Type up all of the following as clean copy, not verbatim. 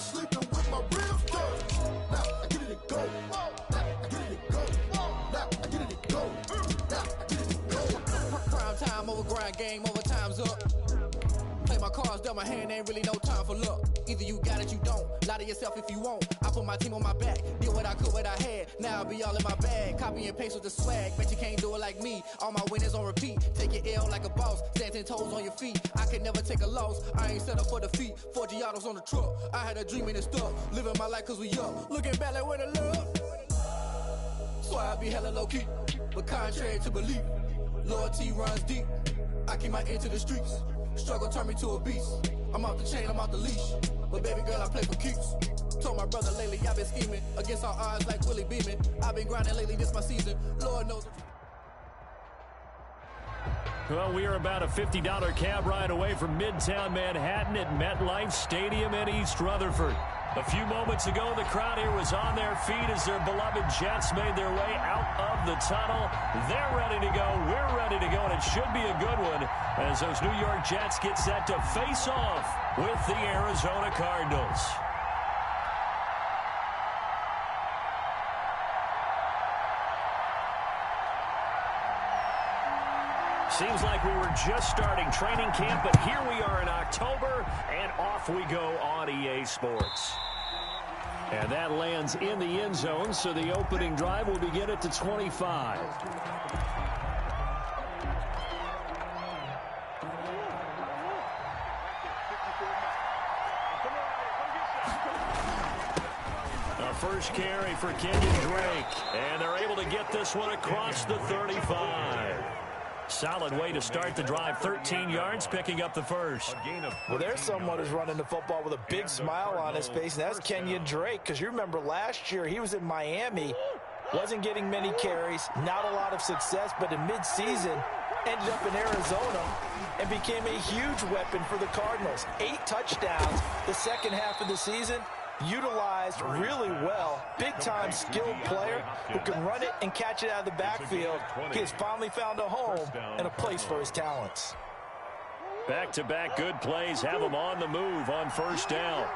sleeping with my ribs touched. Now I get it to go. Now I get it to go. Now I get it to go. Now I get it to go. Prime time over grind, game over, time's up. Play my cards, dealt my hand, ain't really no time for luck. Either you got it, you don't. Lie to yourself if you won't. I put my team on my back, did what I could, what I had. Now I'll be all in my bag, copy and paste with the swag. Bet you can't do it like me. All my winners on repeat. Take your L like a boss, stand 10 toes on your feet. I can never take a loss. I ain't set up for defeat. 4 Giottos on the truck. I had a dream and it stuck. Living my life cause we up. Looking back like where the love. So I be hella low key, but contrary to belief, loyalty runs deep. I keep my ear to the streets. Struggle turned me to a beast. I'm off the chain, I'm off the leash. But baby girl, I play for keeps. Told my brother lately, I've been scheming against all odds like Willie Beeman. I've been grinding lately, this my season. Lord knows. Well, we are about a $50 cab ride away from Midtown Manhattan at MetLife Stadium in East Rutherford. A few moments ago, the crowd here was on their feet as their beloved Jets made their way out of the tunnel. They're ready to go. We're ready to go, and it should be a good one as those New York Jets get set to face off with the Arizona Cardinals. Seems like we were just starting training camp, but here we are in October, and off we go on EA Sports. And that lands in the end zone, so the opening drive will begin at the 25. A first carry for Kenyon Drake, and they're able to get this one across the 35. Solid way to start the drive, 13 yards, picking up the first. Well, there's someone who's running the football with a big smile on his face, and that's Kenyon Drake, because you remember last year he was in Miami, wasn't getting many carries, not a lot of success, but in midseason ended up in Arizona and became a huge weapon for the Cardinals. 8 touchdowns the second half of the season. Utilized really well. Big-time skilled player who can run it and catch it out of the backfield. He has finally found a home and a place for his talents. Back-to-back good plays have him on the move on first down.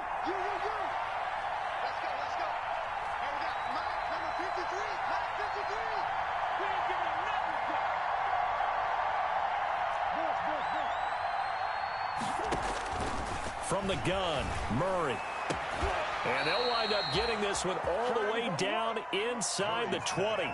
From the gun, Murray. And they'll wind up getting this one all the way down inside the 20.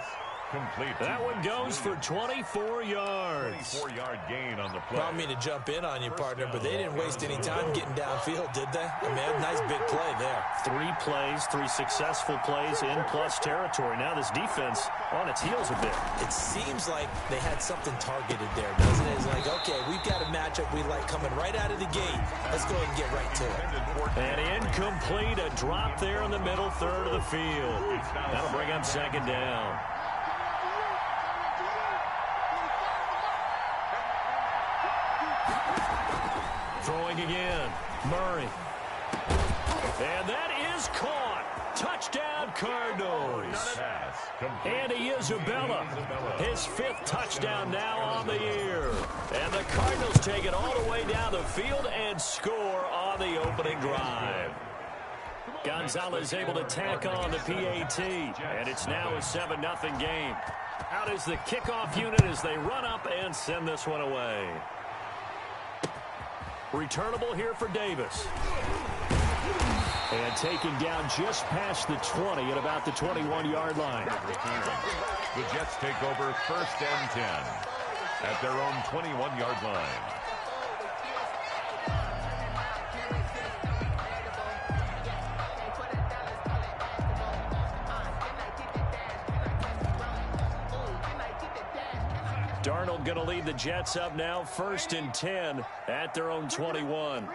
Complete. That one goes for 24 yards. 24-yard gain on the play. I don't mean to jump in on you, partner, but they didn't waste any time getting downfield, did they? I mean, a nice big play there. 3 plays, 3 successful plays in plus territory. Now this defense on its heels a bit. It seems like they had something targeted there, doesn't it? It's like, okay, we've got a matchup we like coming right out of the gate. Let's go ahead and get right to it. And incomplete, a drop there in the middle third of the field. That'll bring up second down. Throwing again, Murray. And that is caught. Touchdown, Cardinals. Andy Isabella, his 5th touchdown now on the year. And the Cardinals take it all the way down the field and score on the opening drive. Gonzalez able to tack on the PAT, and it's now a 7-0 game. Out is the kickoff unit as they run up and send this one away. Returnable here for Davis. And taken down just past the 20 at about the 21-yard line. The Jets take over 1st and 10 at their own 21-yard line. Darnold going to lead the Jets up now, 1st and 10 at their own 21.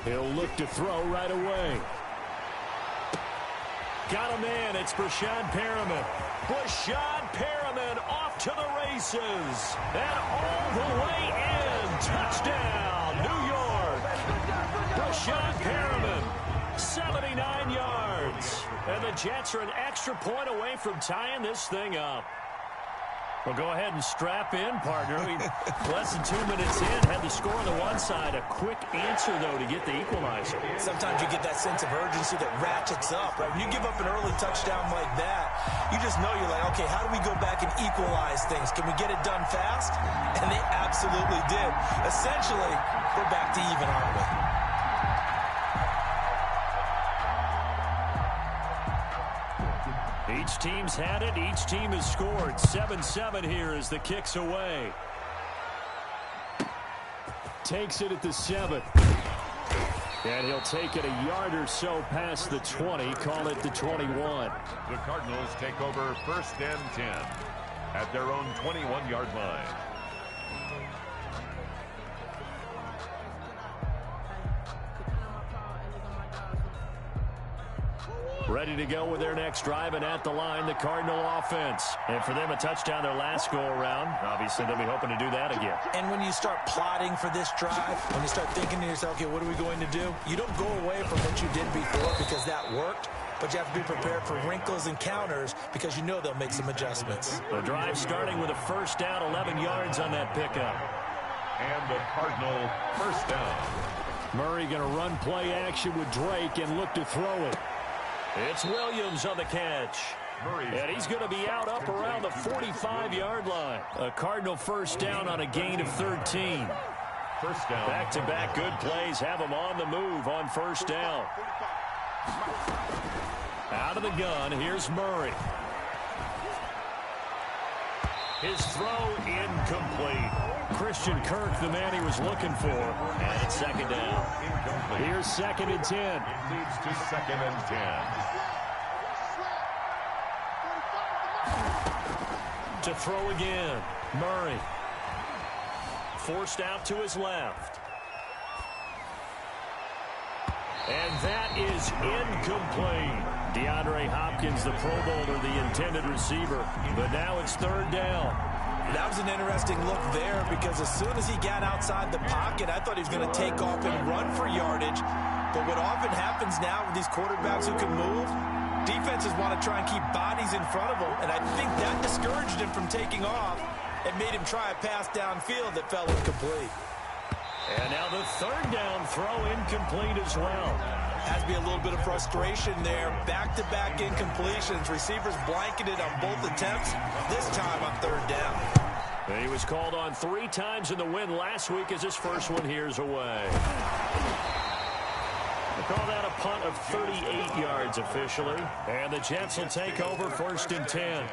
He'll look to throw right away. Got a man. It's Brashad Perriman. Brashad Perriman off to the races. And all the way in. Touchdown, New York. Brashad Perriman, 79 yards. And the Jets are an extra point away from tying this thing up. Well, go ahead and strap in, partner. Less than 2 minutes in, had the score on the one side. A quick answer, though, to get the equalizer. Sometimes you get that sense of urgency that ratchets up, right? When you give up an early touchdown like that, you just know you're like, okay, how do we go back and equalize things? Can we get it done fast? And they absolutely did. Essentially, we're back to even, aren't we? Each team's had it. Each team has scored. 7-7 here as the kick's away. Takes it at the 7. And he'll take it a yard or so past the 20. Call it the 21. The Cardinals take over 1st and 10 at their own 21-yard line. Ready to go with their next drive, and at the line, the Cardinal offense. And for them, a touchdown their last go-around. Obviously, they'll be hoping to do that again. And when you start plotting for this drive, when you start thinking to yourself, okay, what are we going to do? You don't go away from what you did before because that worked, but you have to be prepared for wrinkles and counters because you know they'll make some adjustments. The drive starting with a first down, 11 yards on that pickup. And the Cardinal first down. Murray going to run play action with Drake and look to throw it. It's Williams on the catch. And he's going to be out up around the 45-yard line. A Cardinal first down on a gain of 13. First down. Back-to-back good plays have them on the move on first down. Out of the gun, here's Murray. His throw incomplete. Christian Kirk, the man he was looking for. And it's second down. Here's 2nd and 10. It leads to 2nd and 10. To throw again, Murray. Forced out to his left. And that is incomplete. DeAndre Hopkins, the Pro Bowler, the intended receiver. But now it's 3rd down. That was an interesting look there because as soon as he got outside the pocket, I thought he was going to take off and run for yardage. But what often happens now with these quarterbacks who can move, defenses want to try and keep bodies in front of them, and I think that discouraged him from taking off and made him try a pass downfield that fell incomplete. And now the 3rd down throw incomplete as well. Has to be a little bit of frustration there. Back-to-back incompletions. Receivers blanketed on both attempts, this time on 3rd down. He was called on 3 times in the win last week as his first one here's away. They call that a punt of 38 yards officially. And the Jets will take over 1st and 10.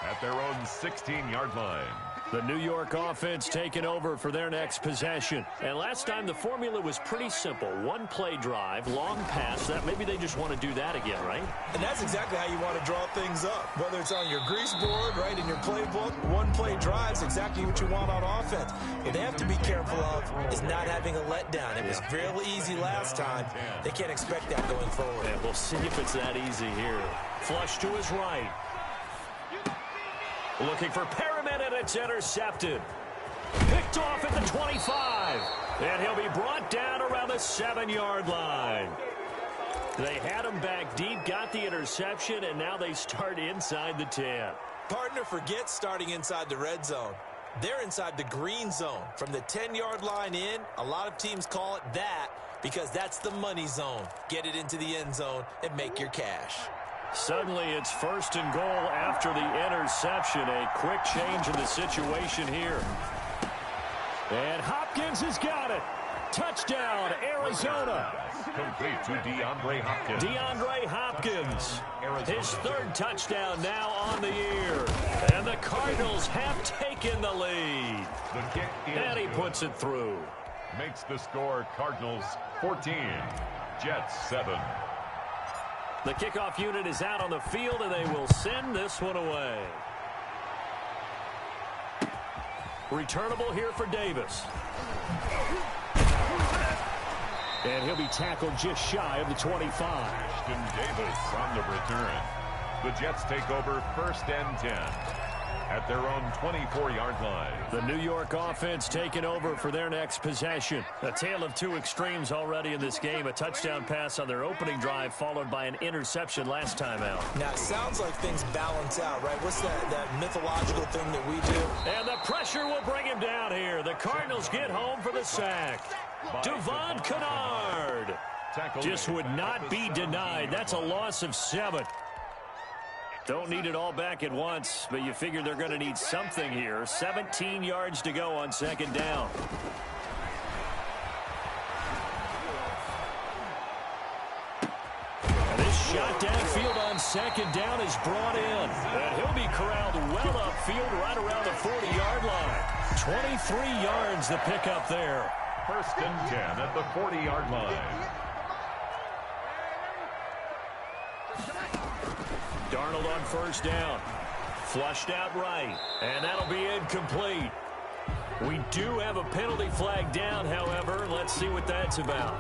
At their own 16-yard line. The New York offense taking over for their next possession. And last time the formula was pretty simple. 1-play drive, long pass. That maybe they just want to do that again, right? And that's exactly how you want to draw things up. Whether it's on your grease board, right, in your playbook, 1-play drive's exactly what you want on offense. What they have to be careful of is not having a letdown. It was fairly easy last time. They can't expect that going forward. Yeah, we'll see if it's that easy here. Flush to his right. Looking for Perriman, and it's intercepted. Picked off at the 25. And he'll be brought down around the 7-yard line. They had him back deep, got the interception, and now they start inside the 10. Partner, forget starting inside the red zone. They're inside the green zone. From the 10-yard line in, a lot of teams call it that because that's the money zone. Get it into the end zone and make your cash. Suddenly it's 1st and goal after the interception. A quick change in the situation here. And Hopkins has got it. Touchdown, Arizona. Complete to DeAndre Hopkins. DeAndre Hopkins. His 3rd touchdown now on the year. And the Cardinals have taken the lead. The kick is and he puts it through. Makes the score Cardinals 14, Jets 7. The kickoff unit is out on the field, and they will send this one away. Returnable here for Davis. And he'll be tackled just shy of the 25. Davis on the return. The Jets take over 1st and 10. at their own 24-yard line. The New York offense taking over for their next possession. A tale of two extremes already in this game. A touchdown pass on their opening drive, followed by an interception last time out. Now, it sounds like things balance out, right? What's that mythological thing that we do? And the pressure will bring him down here. The Cardinals get home for the sack. Devon Kennard just would not be denied. That's a loss of 7. Don't need it all back at once, but you figure they're going to need something here. 17 yards to go on second down. And this shot downfield on second down is brought in. And he'll be corralled well upfield right around the 40-yard line. 23 yards the pickup there. First and 10 at the 40-yard line. Darnold on first down. Flushed out right. And that'll be incomplete. We do have a penalty flag down, however. Let's see what that's about.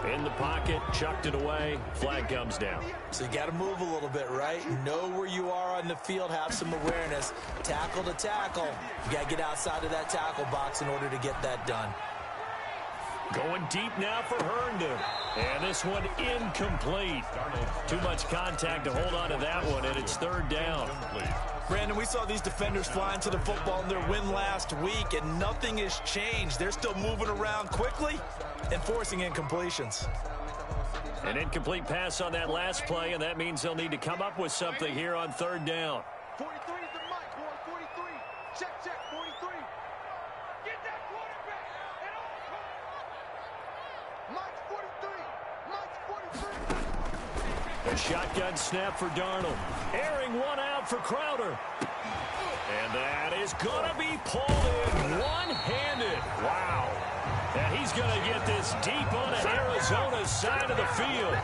In the pocket, chucked it away. Flag comes down. So you got to move a little bit, right? Know where you are on the field. Have some awareness. Tackle to tackle. You got to get outside of that tackle box in order to get that done. Going deep now for Herndon. And this one incomplete. Too much contact to hold on to that one, and it's third down. Brandon, we saw these defenders flying to the football in their win last week, and nothing has changed. They're still moving around quickly and forcing incompletions. An incomplete pass on that last play, and that means they'll need to come up with something here on third down. 43 is the mic, boy. 43. Check, 43. Get that quarterback. Mike's 43. Mike's 43. A shotgun snap for Darnold. Airing one out for Crowder. And that is going to be pulled in one-handed. Wow. And he's going to get this deep onto Arizona's side of the field.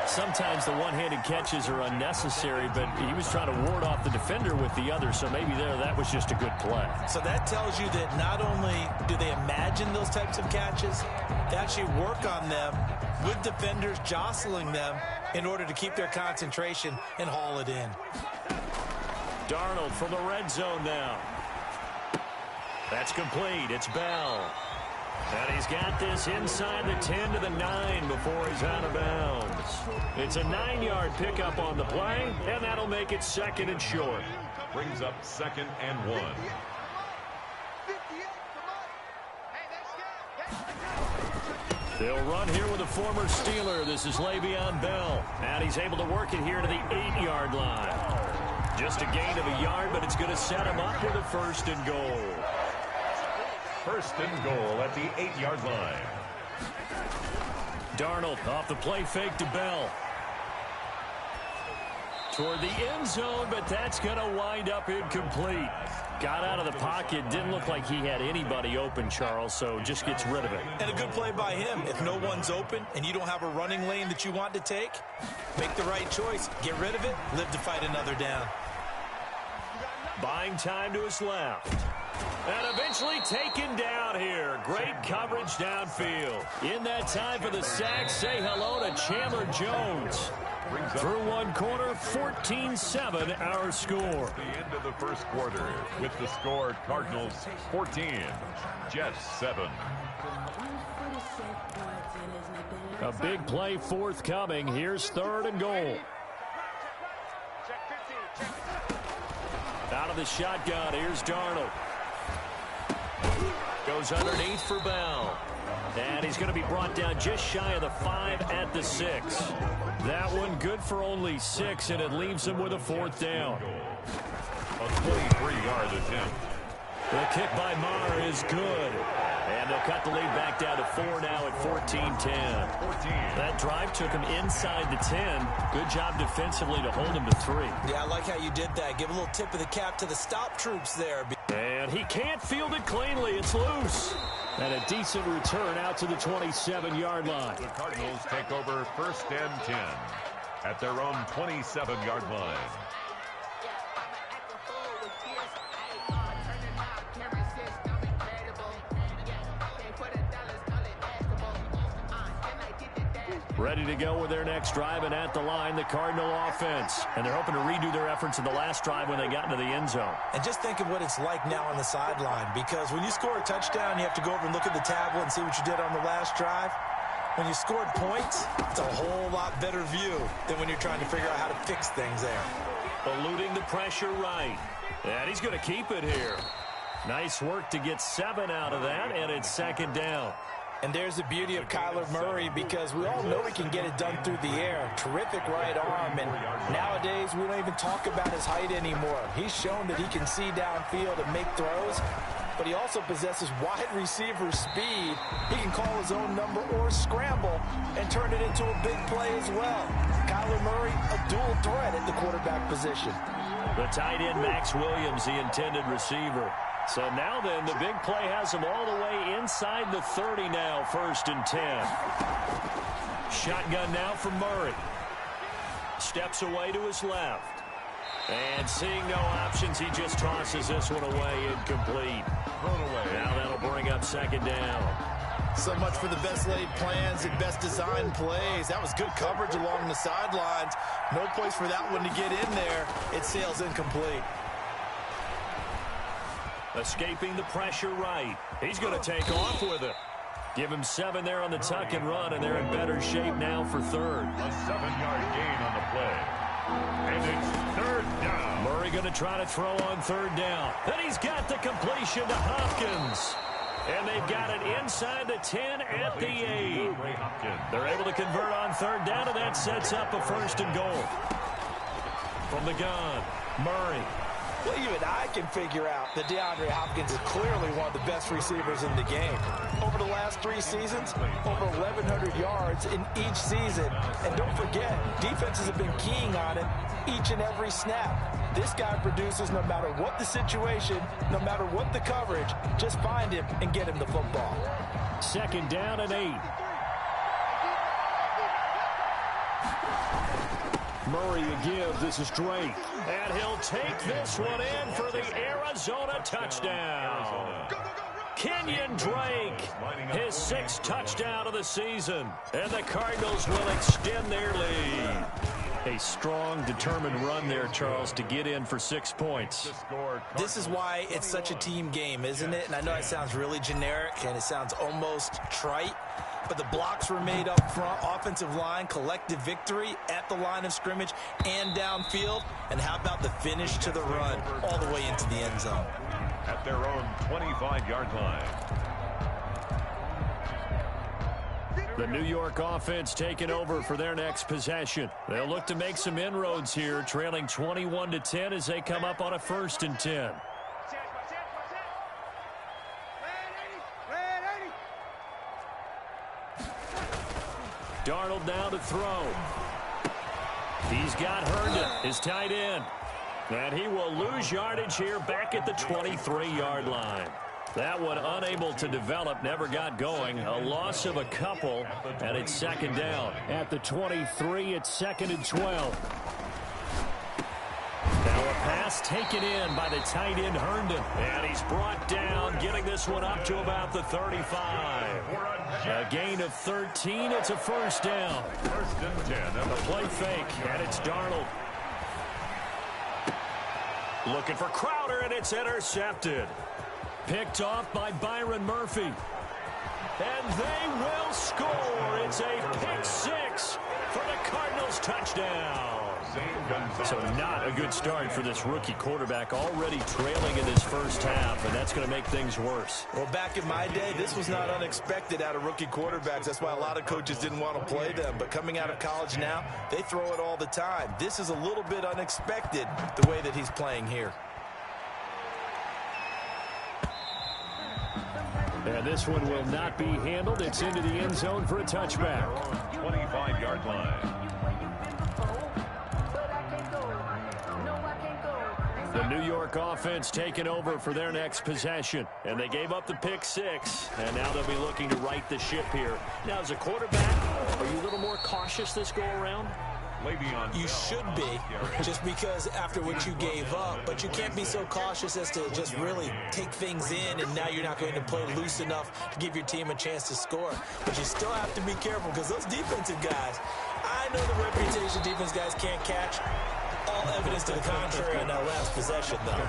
Sometimes the one-handed catches are unnecessary, but he was trying to ward off the defender with the other, so maybe that was just a good play. So that tells you that not only do they imagine those types of catches, they actually work on them with defenders jostling them in order to keep their concentration and haul it in. Darnold from the red zone now. That's complete. It's Bell. And he's got this inside the 10 to the 9 before he's out of bounds. It's a 9-yard pickup on the play, and that'll make it second and short. Brings up second and 1. They'll run here with a former Steeler. This is Le'Veon Bell. And he's able to work it here to the 8-yard line. Just a gain of a yard, but it's going to set him up with a first and goal. First and goal at the 8-yard line. Darnold off the play fake to Bell. Toward the end zone, but that's going to wind up incomplete. Got out of the pocket. Didn't look like he had anybody open, Charles, so just gets rid of it. And a good play by him. If no one's open and you don't have a running lane that you want to take, make the right choice. Get rid of it. Live to fight another down. Buying time to his left. And eventually taken down here. Great coverage downfield. In that time for the sack, say hello to Chandler Jones. Through one quarter, 14-7 our score. The end of the first quarter with the score Cardinals 14, Jets 7. A big play forthcoming. Here's third and goal. Out of the shotgun, here's Darnold. Goes underneath for Bell. And he's going to be brought down just shy of the 5 at the 6. That one good for only 6, and it leaves him with a fourth down. A 23-yard attempt. The kick by Maher is good. And they'll cut the lead back down to 4 now at 14-10. That drive took him inside the 10. Good job defensively to hold him to 3. Yeah, I like how you did that. Give a little tip of the cap to the stop troops there. And he can't field it cleanly. It's loose. And a decent return out to the 27-yard line. The Cardinals take over first and 10 at their own 27-yard line. Ready to go with their next drive, and at the line, the Cardinal offense. And they're hoping to redo their efforts in the last drive when they got into the end zone. And just think of what it's like now on the sideline, because when you score a touchdown, you have to go over and look at the tablet and see what you did on the last drive. When you scored points, it's a whole lot better view than when you're trying to figure out how to fix things there. Eluding the pressure right. And he's going to keep it here. Nice work to get 7 out of that, and it's second down. And there's the beauty of Kyler Murray, because we all know he can get it done through the air. Terrific right arm, and nowadays we don't even talk about his height anymore. He's shown that he can see downfield and make throws, but he also possesses wide receiver speed. He can call his own number or scramble and turn it into a big play as well. Kyler Murray, a dual threat at the quarterback position. The tight end, Max Williams, the intended receiver. So now then, the big play has him all the way inside the 30 now, 1st and 10. Shotgun now for Murray. Steps away to his left. And seeing no options, he just tosses this one away, incomplete. Now that'll bring up second down. So much for the best laid plans and best designed plays. That was good coverage along the sidelines. No place for that one to get in there. It sails incomplete. Escaping the pressure right. He's going to take off with it. Give him 7 there on the tuck and run, and they're in better shape now for third. A 7-yard gain on the play. And it's 3rd down. Murray going to try to throw on 3rd down. Then he's got the completion to Hopkins. And they've got it inside the 10 at the 8. They're able to convert on 3rd down, and that sets up a 1st and goal. From the gun, Murray. Well, even I can figure out that DeAndre Hopkins is clearly one of the best receivers in the game. Over the last 3 seasons, over 1,100 yards in each season. And don't forget, defenses have been keying on him each and every snap. This guy produces no matter what the situation, no matter what the coverage. Just find him and get him the football. 2nd down and 8. Murray a give. This is Drake. And he'll take this one in for the Arizona touchdown. Kenyon Drake, his 6th touchdown of the season. And the Cardinals will extend their lead. A strong, determined run there, Charles, to get in for 6 points. This is why it's such a team game, isn't it? And I know it sounds really generic and it sounds almost trite, but the blocks were made up front, offensive line, collective victory at the line of scrimmage and downfield. And how about the finish to the run all the way into the end zone? At their own 25-yard line. The New York offense taking over for their next possession. They'll look to make some inroads here, trailing 21-10 as they come up on a 1st and 10. Darnold now to throw. He's got Herndon, his tight end. And he will lose yardage here back at the 23-yard line. That one unable to develop, never got going. A loss of a couple, and it's 2nd down. At the 23, it's 2nd and 12. Now a pass taken in by the tight end Herndon. And he's brought down, getting this one up to about the 35. A gain of 13, it's a 1st down. 1st and 10. A play fake, and it's Darnold. Looking for Crowder, and it's intercepted. Picked off by Byron Murphy. And they will score. It's a pick 6 for the Cardinals touchdown. So not a good start for this rookie quarterback, already trailing in his first half, and that's going to make things worse. Well, back in my day, this was not unexpected out of rookie quarterbacks. That's why a lot of coaches didn't want to play them. But coming out of college now, they throw it all the time. This is a little bit unexpected, the way that he's playing here. And this one will not be handled. It's into the end zone for a touchback. 25-yard line. The New York offense taking over for their next possession. And they gave up the pick 6. And now they'll be looking to right the ship here. Now, as a quarterback, are you a little more cautious this go around? You should be, just because after what you gave up, but you can't be so cautious as to just really take things in, and now you're not going to play loose enough to give your team a chance to score. But you still have to be careful, because those defensive guys, I know the reputation defense guys can't catch. All evidence to the contrary on that last possession, though.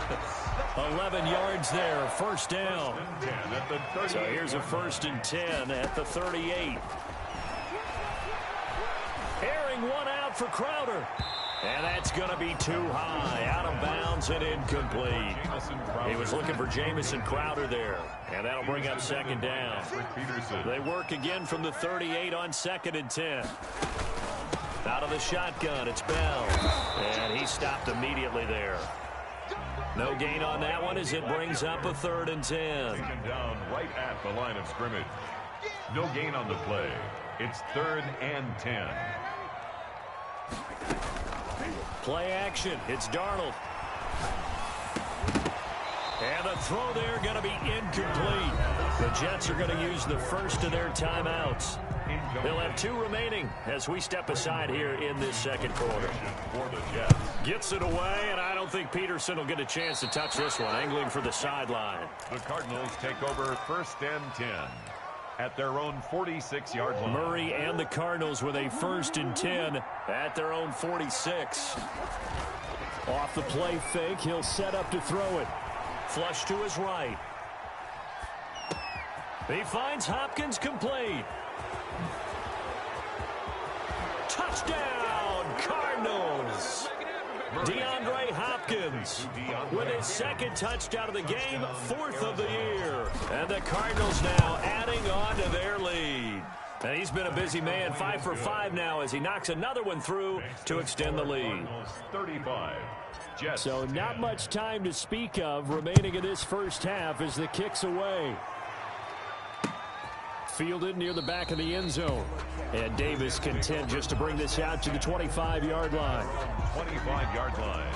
11 yards there, first down. So here's a 1st and 10 at the 38. Airing one out for Crowder. And that's going to be too high, out of bounds and incomplete. He was looking for Jamison Crowder there, and that'll bring up 2nd down. They work again from the 38 on 2nd and 10. Out of the shotgun, it's Bell, and he stopped immediately there. No gain on that one as it brings up a 3rd and 10. Taken down right at the line of scrimmage. No gain on the play. It's 3rd and 10. Play action. It's Darnold. And the throw there going to be incomplete. The Jets are going to use the first of their timeouts. They'll have 2 remaining as we step aside here in this 2nd quarter. Gets it away, and I don't think Peterson will get a chance to touch this one, angling for the sideline. The Cardinals take over 1st and 10 at their own 46-yard line. Murray and the Cardinals with a 1st and 10 at their own 46. Off the play fake, he'll set up to throw it. Flush to his right. He finds Hopkins complete. Touchdown, Cardinals! DeAndre Hopkins with his 2nd touchdown of the game, 4th of the year. And the Cardinals now adding on to their lead. And he's been a busy man, 5 for 5 now as he knocks another one through to extend the lead. 35. Jets. So not much time to speak of remaining in this first half as the kick's away. Fielded near the back of the end zone. And Davis content just to bring this out to the 25-yard line. 25-yard line.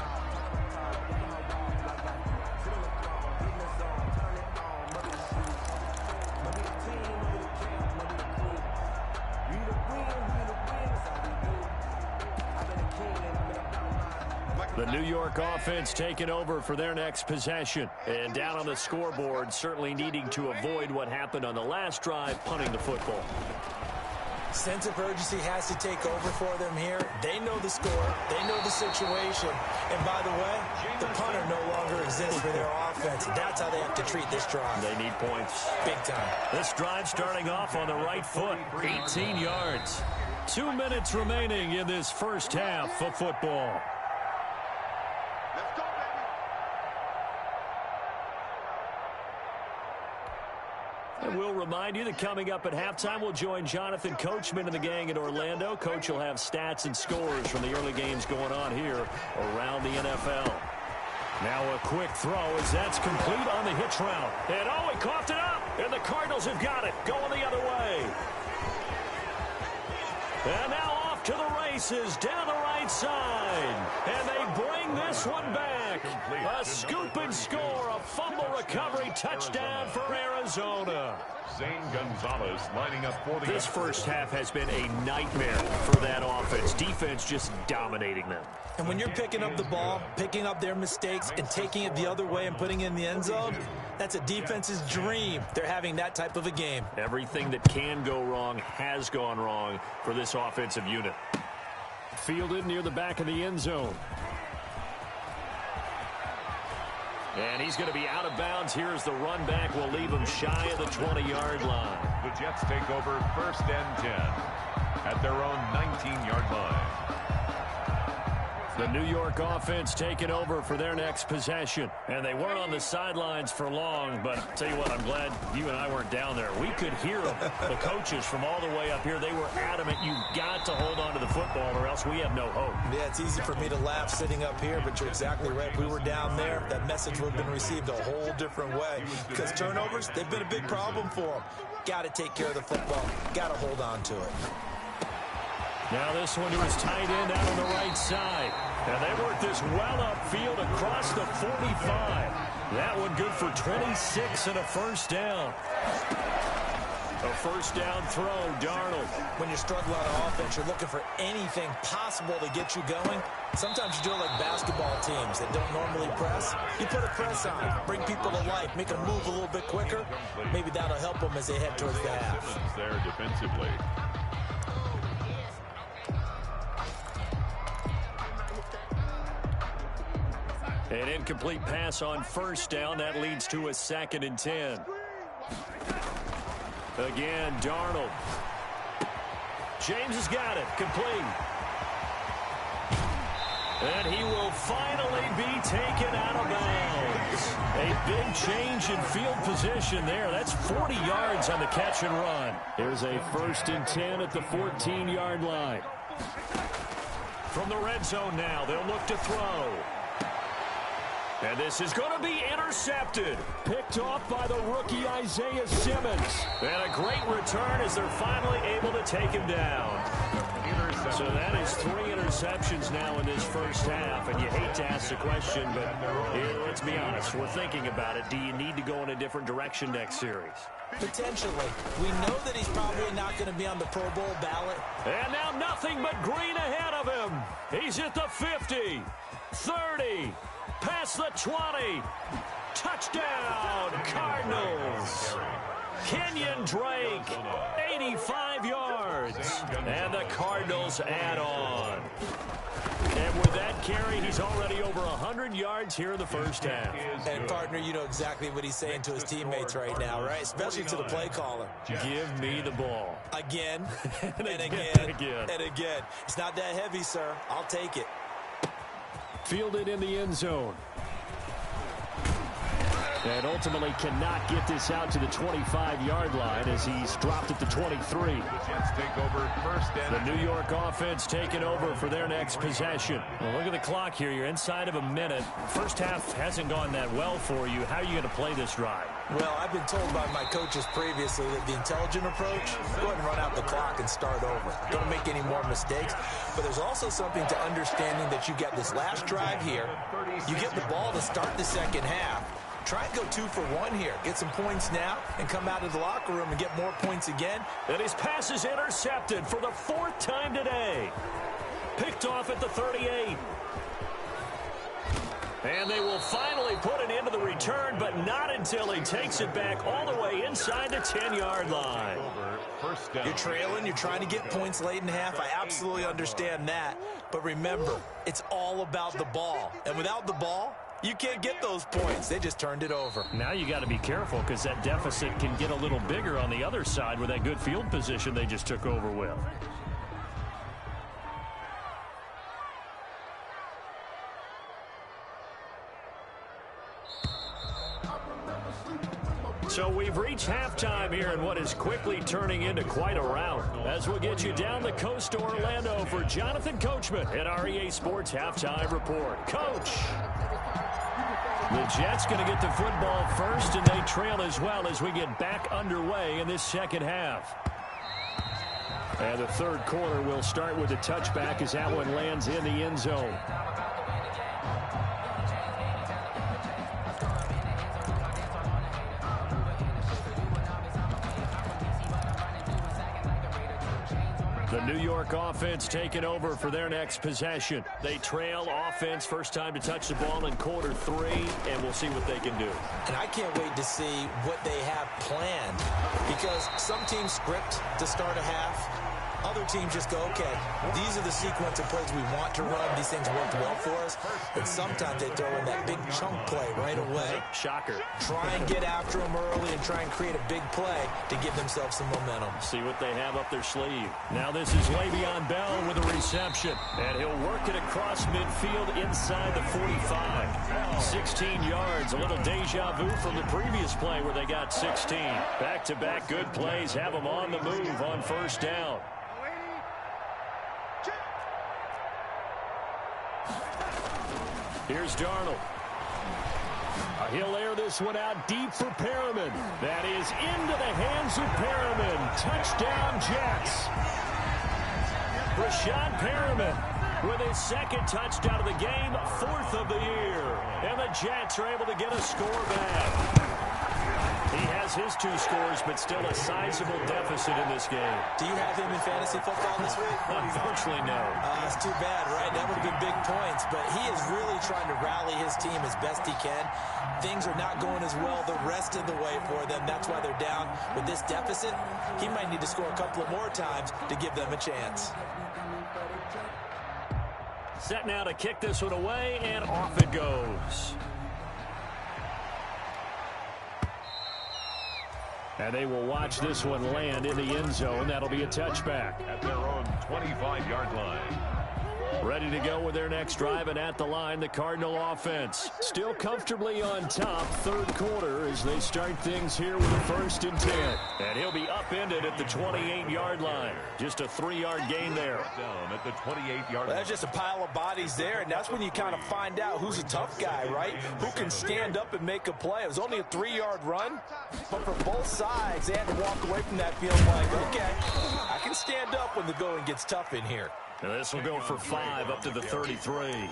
The New York offense taking over for their next possession. And down on the scoreboard, certainly needing to avoid what happened on the last drive, punting the football. Sense of urgency has to take over for them here. They know the score. They know the situation. And by the way, the punter no longer exists for their offense. That's how they have to treat this drive. They need points. Big time. This drive starting off on the right foot. 18 yards. 2 minutes remaining in this first half of football. And we'll remind you that coming up at halftime, we'll join Jonathan Coachman and the gang in Orlando. Coach will have stats and scores from the early games going on here around the NFL. Now a quick throw as that's complete on the hitch route. And oh, he coughed it up. And the Cardinals have got it going the other way. And now off to the races down the right side. And they bring this one back. A scoop and score, a fumble recovery touchdown for Arizona. Zane Gonzalez lining up for the... This first half has been a nightmare for that offense. Defense just dominating them. And when you're picking up the ball, picking up their mistakes, and taking it the other way and putting it in the end zone, that's a defense's dream. They're having that type of a game. Everything that can go wrong has gone wrong for this offensive unit. Fielded near the back of the end zone. And he's going to be out of bounds. Here's the run back. Will leave him shy of the 20-yard line. The Jets take over 1st and 10 at their own 19-yard line. The New York offense taking over for their next possession. And they weren't on the sidelines for long, but I'll tell you what, I'm glad you and I weren't down there. We could hear them, the coaches from all the way up here. They were adamant, you've got to hold on to the football or else we have no hope. Yeah, it's easy for me to laugh sitting up here, but you're exactly right. If we were down there, that message would have been received a whole different way. Because turnovers, they've been a big problem for them. Got to take care of the football. Got to hold on to it. Now this one to his tight end out on the right side. And they work this well upfield across the 45. That one good for 26 and a first down. A first down throw, Darnold. When you're struggling on offense, you're looking for anything possible to get you going. Sometimes you do it like basketball teams that don't normally press. You put a press on, bring people to life, make them move a little bit quicker. Maybe that'll help them as they head towards the half. There defensively. An incomplete pass on first down. That leads to a 2nd and 10. Again, Darnold. James has got it. Complete. And he will finally be taken out of bounds. A big change in field position there. That's 40 yards on the catch and run. Here's a 1st and 10 at the 14-yard line. From the red zone now, they'll look to throw. And this is going to be intercepted. Picked off by the rookie Isaiah Simmons. And a great return as they're finally able to take him down. So that is 3 interceptions now in this first half. And you hate to ask the question, but let's be honest. We're thinking about it. Do you need to go in a different direction next series? Potentially. We know that he's probably not going to be on the Pro Bowl ballot. And now nothing but green ahead of him. He's at the 50, 30. Past the 20. Touchdown, Cardinals. Kenyon Drake, 85 yards. And the Cardinals add on. And with that carry, he's already over 100 yards here in the first half. And, partner, you know exactly what he's saying to his teammates right now, right? Especially to the play caller. Give me the ball. Again, and again, and again. It's not that heavy, sir. I'll take it. Fielded in the end zone. And ultimately cannot get this out to the 25-yard line as he's dropped at the 23. Take over first and the New York offense taking over for their next possession. Well, look at the clock here. You're inside of a minute. First half hasn't gone that well for you. How are you going to play this drive? Well, I've been told by my coaches previously that the intelligent approach, go ahead and run out the clock and start over. Don't make any more mistakes. But there's also something to understanding that you get this last drive here. You get the ball to start the second half. Try and go 2 for 1 here. Get some points now and come out of the locker room and get more points again. And his pass is intercepted for the 4th time today. Picked off at the 38. And they will finally put an end to the return, but not until he takes it back all the way inside the 10-yard line. You're trailing. You're trying to get points late in half. I absolutely understand that. But remember, it's all about the ball. And without the ball, you can't get those points. They just turned it over. Now you got to be careful because that deficit can get a little bigger on the other side with that good field position they just took over with. So we've reached halftime here in what is quickly turning into quite a rout. As we'll get you down the coast to Orlando for Jonathan Coachman at our EA Sports Halftime Report. Coach! The Jets going to get the football first, and they trail as well as we get back underway in this second half. And the third quarter will start with a touchback as that one lands in the end zone. The New York offense taking over for their next possession. They trail offense, first time to touch the ball in quarter 3, and we'll see what they can do. And I can't wait to see what they have planned, because some teams script to start a half. Other teams just go, okay, these are the sequence of plays we want to run. These things worked well for us. And sometimes they throw in that big chunk play right away. Shocker. Try and get after them early and try and create a big play to give themselves some momentum. See what they have up their sleeve. Now this is Le'Veon Bell with a reception. And he'll work it across midfield inside the 45. 16 yards. A little deja vu from the previous play where they got 16. Back-to-back good plays have them on the move on first down. Here's Darnold. He'll air this one out deep for Perriman. That is into the hands of Perriman. Touchdown, Jets. Rashad Perriman with his second touchdown of the game, 4th of the year. And the Jets are able to get a score back. He has his 2 scores, but still a sizable deficit in this game. Do you have him in fantasy football this week? Unfortunately, no. It's too bad, right? That would have been big points, but he is really trying to rally his team as best he can. Things are not going as well the rest of the way for them. That's why they're down. With this deficit, he might need to score a couple of more times to give them a chance. Set now to kick this one away, and off it goes. And they will watch this one land in the end zone. That'll be a touchback. At their own 25-yard line. Ready to go with their next drive, and at the line, the Cardinal offense. Still comfortably on top, third quarter, as they start things here with a 1st and 10. And he'll be upended at the 28-yard line. Just a 3-yard gain there. Down at the 28-yard line. That's just a pile of bodies there, and that's when you kind of find out who's a tough guy, right? Who can stand up and make a play. It was only a 3-yard run, but for both sides, they had to walk away from that field like, okay, I can stand up when the going gets tough in here. And this will go for 5 up to the 33.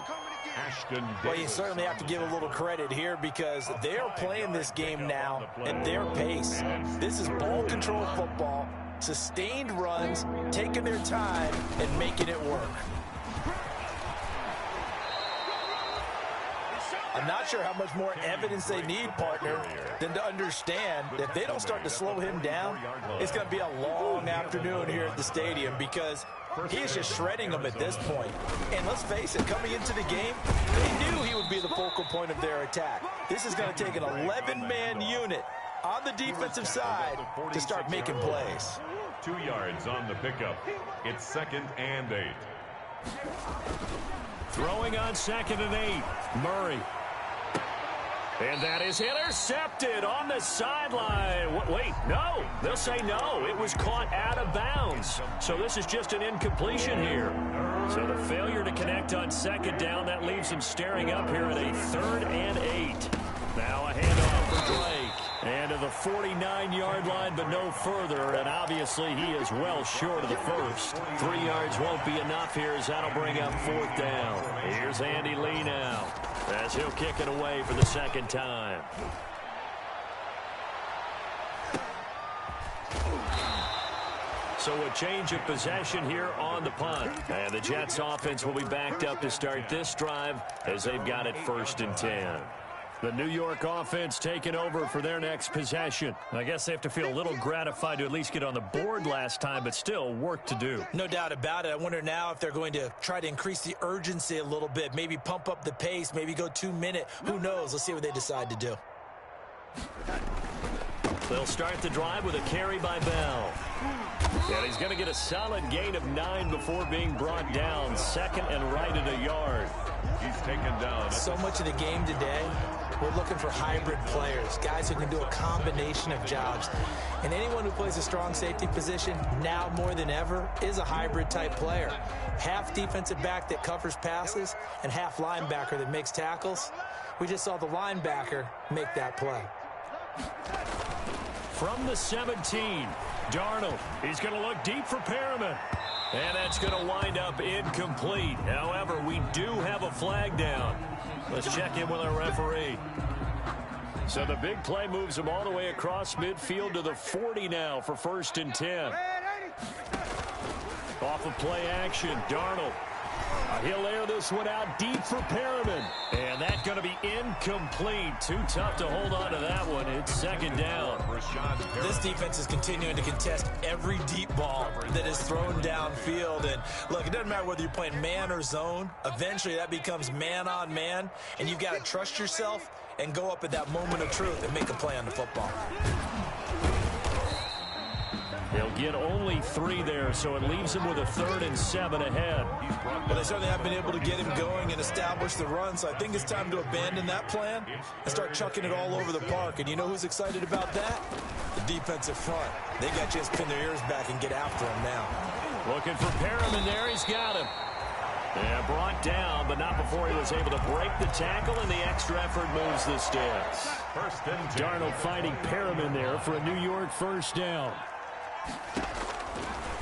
Well, you certainly have to give a little credit here because they're playing this game now at their pace. This is ball control football, sustained runs, taking their time, and making it work. I'm not sure how much more evidence they need, partner, than to understand that if they don't start to slow him down, it's going to be a long afternoon here at the stadium because he is just shredding them at this point. And let's face it, coming into the game, they knew he would be the focal point of their attack. This is going to take an 11-man unit on the defensive side to start making plays. 2 yards on the pickup. It's 2nd and 8. Throwing on 2nd and 8. Murray. And that is intercepted on the sideline. Wait, no. They'll say no. It was caught out of bounds. So this is just an incompletion here. So the failure to connect on 2nd down, that leaves him staring up here at a 3rd and 8. Now a handoff for Drake. And to the 49-yard line, but no further. And obviously he is well short of the first. 3 yards won't be enough here as that'll bring up 4th down. Here's Andy Lee now, as he'll kick it away for the 2nd time. So a change of possession here on the punt. And the Jets offense will be backed up to start this drive as they've got it 1st and 10. The New York offense taking over for their next possession. I guess they have to feel a little gratified to at least get on the board last time, but still work to do. No doubt about it. I wonder now if they're going to try to increase the urgency a little bit, maybe pump up the pace, maybe go 2-minute. Who knows? Let's see what they decide to do. They'll start the drive with a carry by Bell. And he's going to get a solid gain of 9 before being brought down. 2nd and right at a yard. He's taken down. So much of the game today, we're looking for hybrid players, guys who can do a combination of jobs. And anyone who plays a strong safety position, now more than ever, is a hybrid type player. Half defensive back that covers passes and half linebacker that makes tackles. We just saw the linebacker make that play. From the 17, Darnold. He's going to look deep for Perriman. And that's going to wind up incomplete. However, we do have a flag down. Let's check in with our referee. So the big play moves him all the way across midfield to the 40 now for 1st and 10. Off of play action, Darnold. He'll air this one out deep for Perriman. And that's going to be incomplete. Too tough to hold on to that one. It's 2nd down. This defense is continuing to contest every deep ball that is thrown downfield. And look, it doesn't matter whether you're playing man or zone. Eventually that becomes man on man. And you've got to trust yourself and go up at that moment of truth and make a play on the football. They'll get only 3 there, so it leaves him with a 3rd and 7 ahead. Well, they certainly have been able to get him going and establish the run, so I think it's time to abandon that plan and start chucking it all over the park. And you know who's excited about that? The defensive front. They got to just pin their ears back and get after him now. Looking for Perriman there. He's got him. Yeah, brought down, but not before he was able to break the tackle, and the extra effort moves the sticks. 1st and 10. Darnold finding Perriman there for a New York 1st down.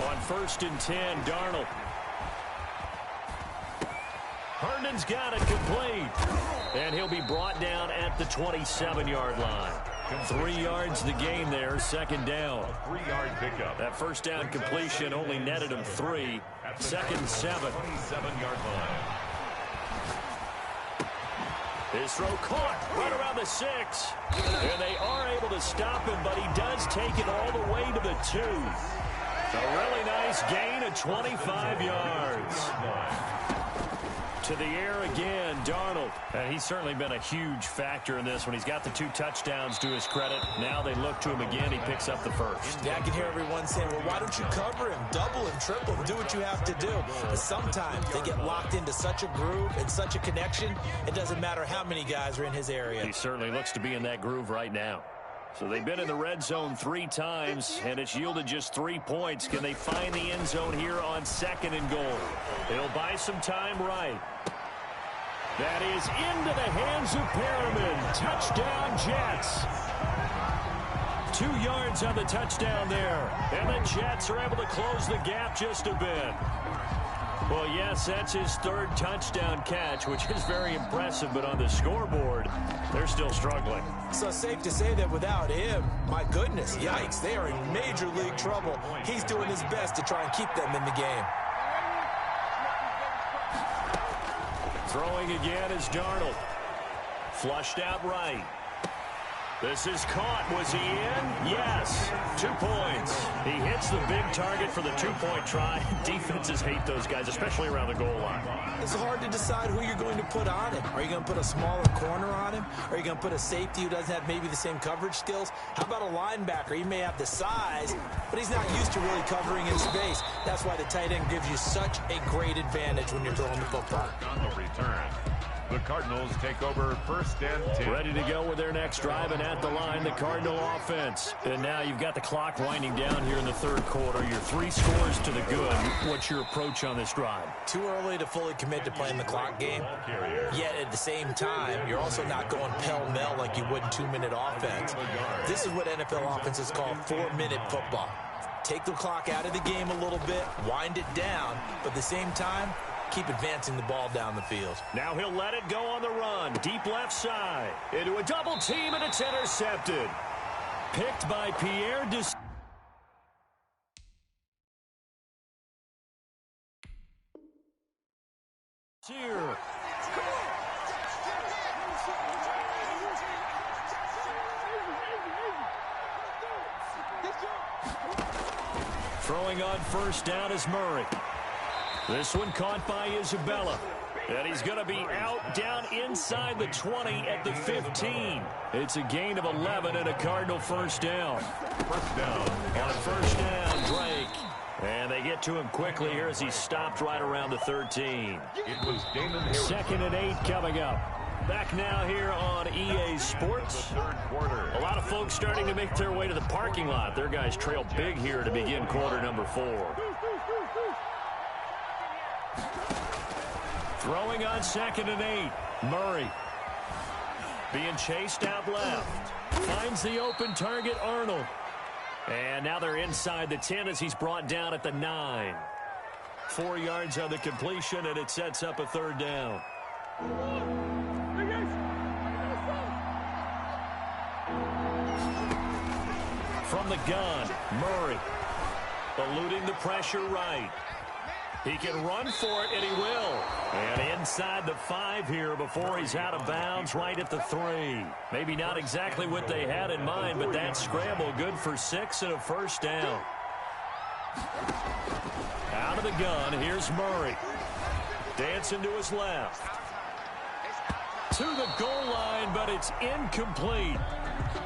On 1st and 10, Darnold. Herndon's got it complete. And he'll be brought down at the 27-yard line. 3 yards to gain there, second down. A 3-yard pickup. That first down completion only netted him 3. Second 7. 27-yard line. His throw caught right around the 6. And they are able to stop him, but he does take it all the way to the 2. A really nice gain of 25 yards. To the air again, Darnold. And he's certainly been a huge factor in this one. He's got the 2 touchdowns to his credit. Now they look to him again. He picks up the first. Yeah, I can hear everyone saying, well, why don't you cover him, double him, triple him, do what you have to do. But sometimes they get locked into such a groove and such a connection, it doesn't matter how many guys are in his area. He certainly looks to be in that groove right now. So they've been in the red zone 3 times, and it's yielded just 3 points. Can they find the end zone here on 2nd and goal? They'll buy some time right. That is into the hands of Perriman. Touchdown, Jets. 2 yards on the touchdown there. And the Jets are able to close the gap just a bit. Well, yes, that's his 3rd touchdown catch, which is very impressive. But on the scoreboard, they're still struggling. So safe to say that without him, my goodness, yikes, they are in major league trouble. He's doing his best to try and keep them in the game. Throwing again is Darnold. Flushed out right. This is caught. Was he in? Yes. 2 points. He hits the big target for the 2-point try. Defenses hate those guys, especially around the goal line. It's hard to decide who you're going to put on him. Are you going to put a smaller corner on him? Are you going to put a safety who doesn't have maybe the same coverage skills? How about a linebacker? He may have the size, but he's not used to really covering in space. That's why the tight end gives you such a great advantage when you're throwing the football. On the return, the Cardinals take over 1st and 10. Ready to go with their next drive, and at the line, the Cardinal offense. And now you've got the clock winding down here in the 3rd quarter. Your 3 scores to the good. What's your approach on this drive? Too early to fully commit to playing the clock game. Yet at the same time, you're also not going pell-mell like you would in 2-minute offense. This is what NFL offenses call 4-minute football. Take the clock out of the game a little bit, wind it down, but at the same time, keep advancing the ball down the field. Now he'll let it go on the run. Deep left side. Into a double team, and it's intercepted. Picked by Pierre Desir. Throwing on 1st down is Murray. This one caught by Isabella. And he's going to be out down inside the 20 at the 15. It's a gain of 11 and a Cardinal 1st down. 1st down. On 1st down, Drake. And they get to him quickly here as he stopped right around the 13. It was Damon Harris. 2nd and 8 coming up. Back now here on EA Sports. 3rd quarter. A lot of folks starting to make their way to the parking lot. Their guys trail big here to begin quarter number 4. Throwing on 2nd and 8. Murray. Being chased out left. Finds the open target, Arnold. And now they're inside the 10 as he's brought down at the 9. 4 yards on the completion, and it sets up a 3rd down. From the gun, Murray. Eluding the pressure right. He can run for it, and he will. And inside the 5 here before he's out of bounds right at the 3. Maybe not exactly what they had in mind, but that scramble good for 6 and a 1st down. Out of the gun, here's Murray. Dancing to his left. To the goal line, but it's incomplete.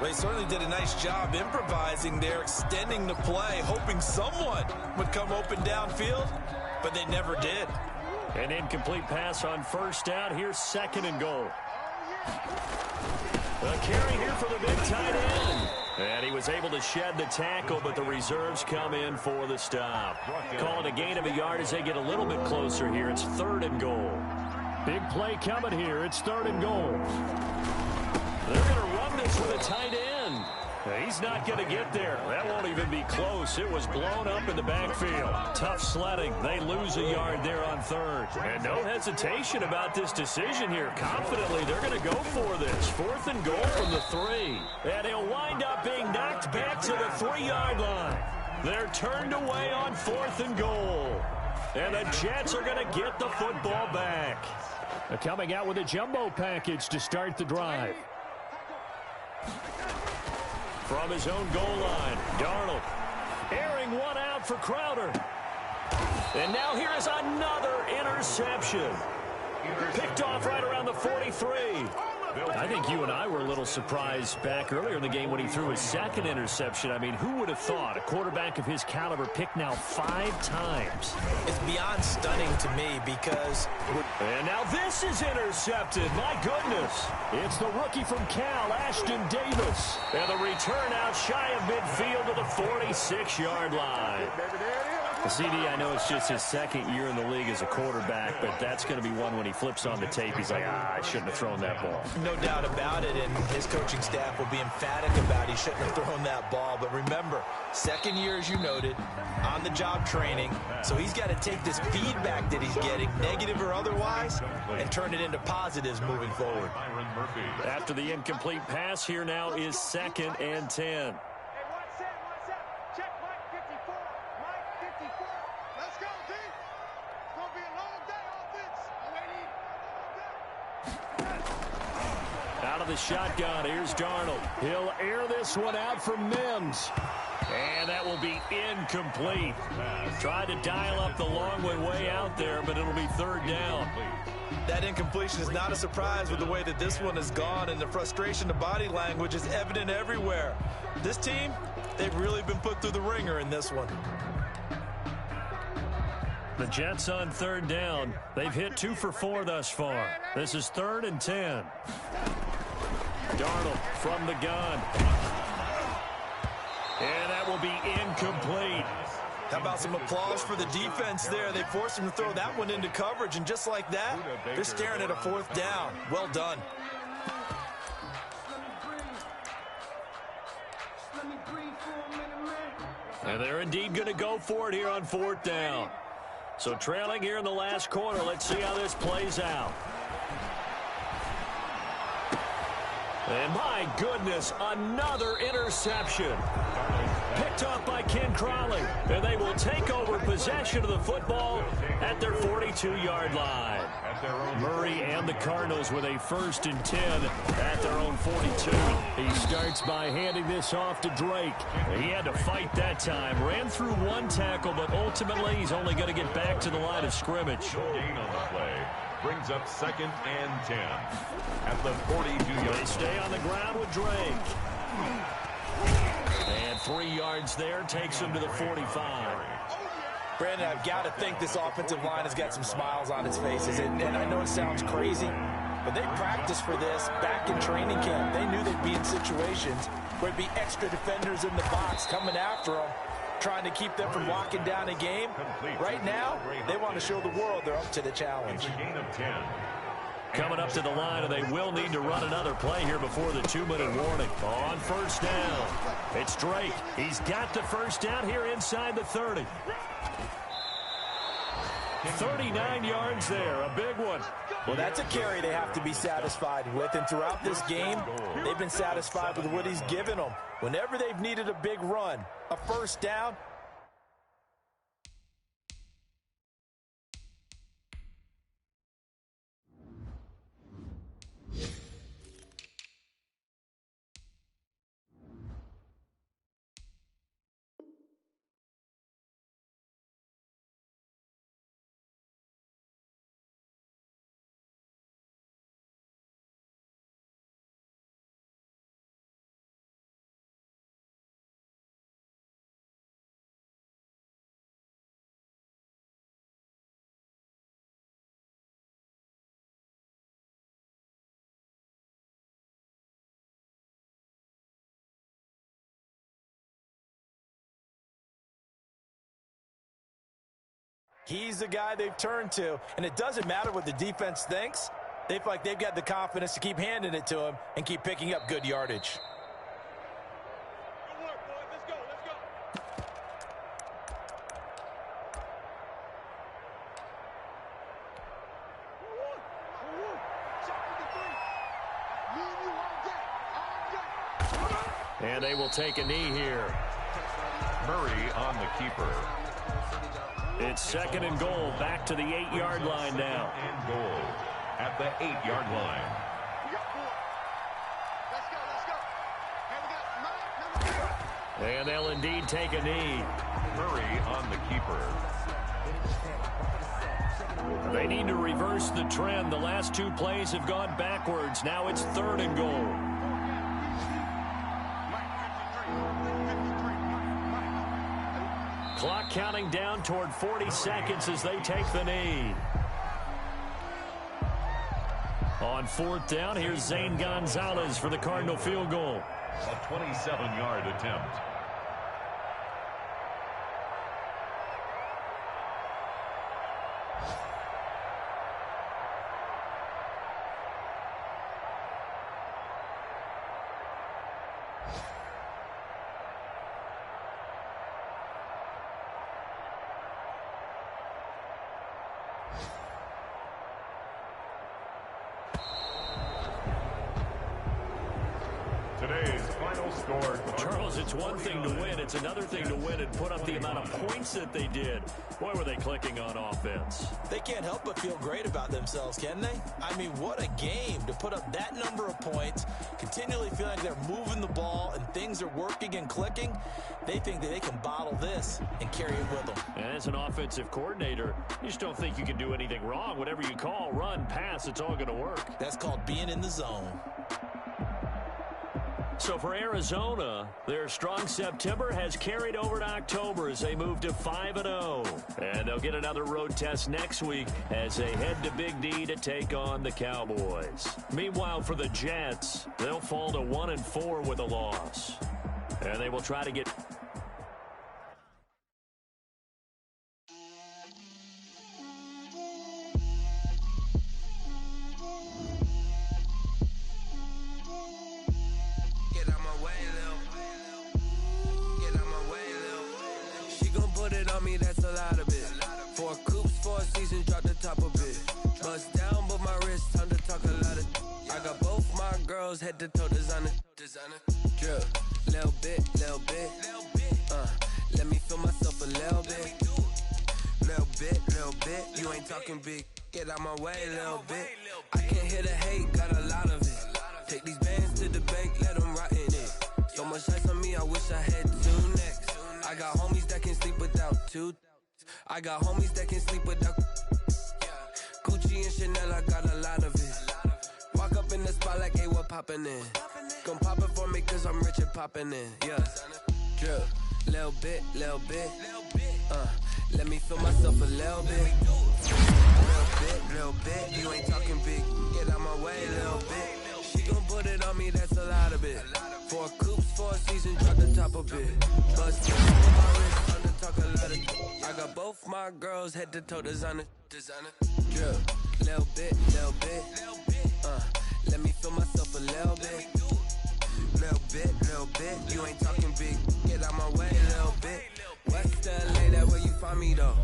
Well, he certainly did a nice job improvising there, extending the play, hoping someone would come open downfield, but they never did. An incomplete pass on 1st down. Here's 2nd and goal. A carry here for the big tight end. And he was able to shed the tackle, but the reserves come in for the stop. Calling a gain of a yard as they get a little bit closer here. It's 3rd and goal. Big play coming here. It's 3rd and goal. They're going to run this with a tight end. He's not going to get there. That won't even be close. It was blown up in the backfield. Tough sledding. They lose a yard there on third. And no hesitation about this decision here. Confidently, they're going to go for this. 4th and goal from the 3. And he'll wind up being knocked back to the 3-yard line. They're turned away on 4th and goal. And the Jets are going to get the football back. They're coming out with a jumbo package to start the drive. From his own goal line, Darnold airing one out for Crowder. And now here is another interception. Picked off right around the 43. I think you and I were a little surprised back earlier in the game when he threw his 2nd interception. I mean, who would have thought a quarterback of his caliber picked now 5 times? It's beyond stunning to me because... And now this is intercepted. My goodness. It's the rookie from Cal, Ashton Davis. And the return out shy of midfield to the 46-yard line. CD, I know it's just his 2nd year in the league as a quarterback, but that's going to be one when he flips on the tape. He's like, I shouldn't have thrown that ball. No doubt about it, and his coaching staff will be emphatic about he shouldn't have thrown that ball. But remember, 2nd year, as you noted, on-the-job training. So he's got to take this feedback that he's getting, negative or otherwise, and turn it into positives moving forward. After the incomplete pass, here now is 2nd and 10. Out of the shotgun, here's Darnold. He'll air this one out for Mims. And that will be incomplete. Tried to dial up the long way out there, but it'll be 3rd down. That incompletion is not a surprise with the way that this one has gone, and the frustration of body language is evident everywhere. This team, they've really been put through the ringer in this one. The Jets on 3rd down. They've hit 2 for 4 thus far. This is 3rd and 10. Darnold from the gun. And that will be incomplete. How about some applause for the defense there? They forced him to throw that one into coverage, and just like that, they're staring at a 4th down. Well done. And they're indeed going to go for it here on 4th down. So trailing here in the last quarter. Let's see how this plays out. And my goodness, another interception. Picked up by Ken Crowley. And they will take over possession of the football at their 42-yard line. Murray and the Cardinals with a 1st and 10 at their own 42. He starts by handing this off to Drake. He had to fight that time. Ran through 1 tackle, but ultimately he's only going to get back to the line of scrimmage. Gain on the play. Brings up 2nd and 10 at the 42-yard. They stay on the ground with Drake. And 3 yards there takes him to the 45. Brandon, I've got to think this offensive line has got some smiles on its faces. And I know it sounds crazy, but they practiced for this back in training camp. They knew they'd be in situations where there'd be extra defenders in the box coming after them, trying to keep them from locking down a game. Right now, they want to show the world they're up to the challenge. Gain of 10. Coming up to the line, and they will need to run another play here before the 2-minute warning. On 1st down, it's Drake. He's got the 1st down here inside the 30. 39 yards there, a big one. Well, that's a carry they have to be satisfied with, and throughout this game, they've been satisfied with what he's given them. Whenever they've needed a big run, a 1st down, he's the guy they've turned to, and it doesn't matter what the defense thinks. They feel like they've got the confidence to keep handing it to him and keep picking up good yardage. And they will take a knee here. Murray on the keeper. It's second and goal, back to the 8-yard line now. And goal at the 8-yard line. And they'll indeed take a knee. Murray on the keeper. They need to reverse the trend. The last two plays have gone backwards. Now it's third and goal. Clock counting down toward 40 seconds as they take the knee. On fourth down, here's Zane Gonzalez for the Cardinal field goal. A 27-yard attempt. Today's final score. Charles, it's one thing to win. It's another thing to win and put up the amount of points that they did. Boy, were they clicking on offense. They can't help but feel great about themselves, can they? I mean, what a game to put up that number of points, continually feeling like they're moving the ball and things are working and clicking. They think that they can bottle this and carry it with them. And as an offensive coordinator, you just don't think you can do anything wrong. Whatever you call, run, pass, it's all going to work. That's called being in the zone. So for Arizona, their strong September has carried over to October as they move to 5-0. And they'll get another road test next week as they head to Big D to take on the Cowboys. Meanwhile, for the Jets, they'll fall to 1-4 with a loss. And they will try to get... That's a lot of it. 4 coops, 4 seasons, drop the top of it. Bust down, but my wrist, time to talk a lot of. I got both my girls head to toe designer. Drip, little bit. Let me feel myself a little bit. Little bit. You ain't talking big. Get out my way, little bit. I can't hear the hate, got a lot of it. Take these bands to the bank, let them rot in it. So much ice on me, I wish I had 2 necks. I got homies that can sleep without 2. I got homies that can sleep without Gucci and Chanel, I got a lot of it. Walk up in the spot like, hey, what poppin' in? Gon' pop it for me cause I'm rich and poppin' in. Yeah, drip, little bit. Let me feel myself a little bit. Little bit. You ain't talking big. Get out my way, little bit. She gon' put it on me, that's a lot of it. 4 coops, 4 seasons, drop the top of it. Bust down with my wrist, time to talk a lot of. I got both my girls head to toe designer. Drip, little bit. Let me feel myself a little bit. Little bit. You ain't talking big. Get out my way, little bit. West LA, that where you find me though.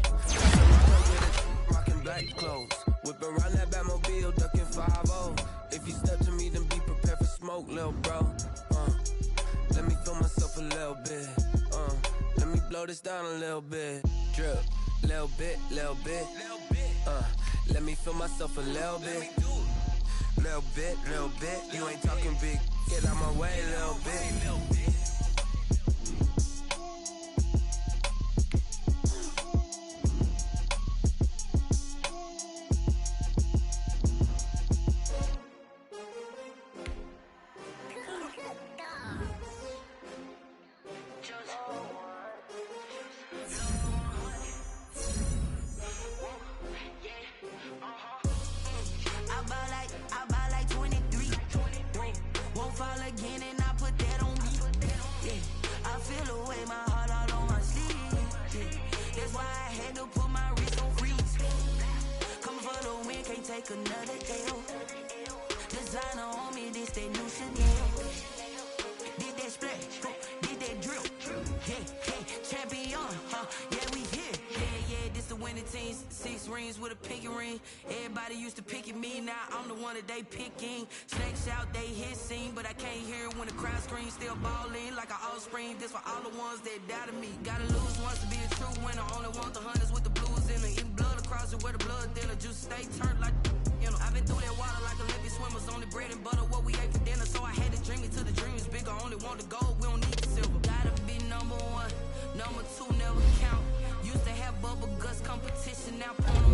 Rockin' black clothes. Whip around that Batmobile, ducking 5-0. If you step to me, then be prepared for smoke, little bro. Let me feel myself a little bit. Let me blow this down a little bit. Drip, little bit. Let me feel myself a little bit. Little bit. You ain't talking big. Get out my way, little bit. Another L. Designer on me, this that new Chanel. Did that splash, did that drill. Yeah, champion, yeah, we here. Yeah, this the win. 20 teams, 6 rings with a pinky ring. Everybody used to pick at me, now I'm the one that they picking. Snakes out, they hit scene, but I can't hear it when the crowd screams. Still ballin' like an offspring. This for all the ones that doubted me. Gotta lose once to be a true winner. Only want the hunters with the blues in it. Eating blood across it where the blood thinner. Juice stay turned like, you know. I've been through that water like Olympic swimmers. Only bread and butter, what we ate for dinner. So I had to dream it till the dream is bigger. Only want the gold, we don't need the silver. Gotta be number 1, number 2 never count. Used to have bubble guts competition, now point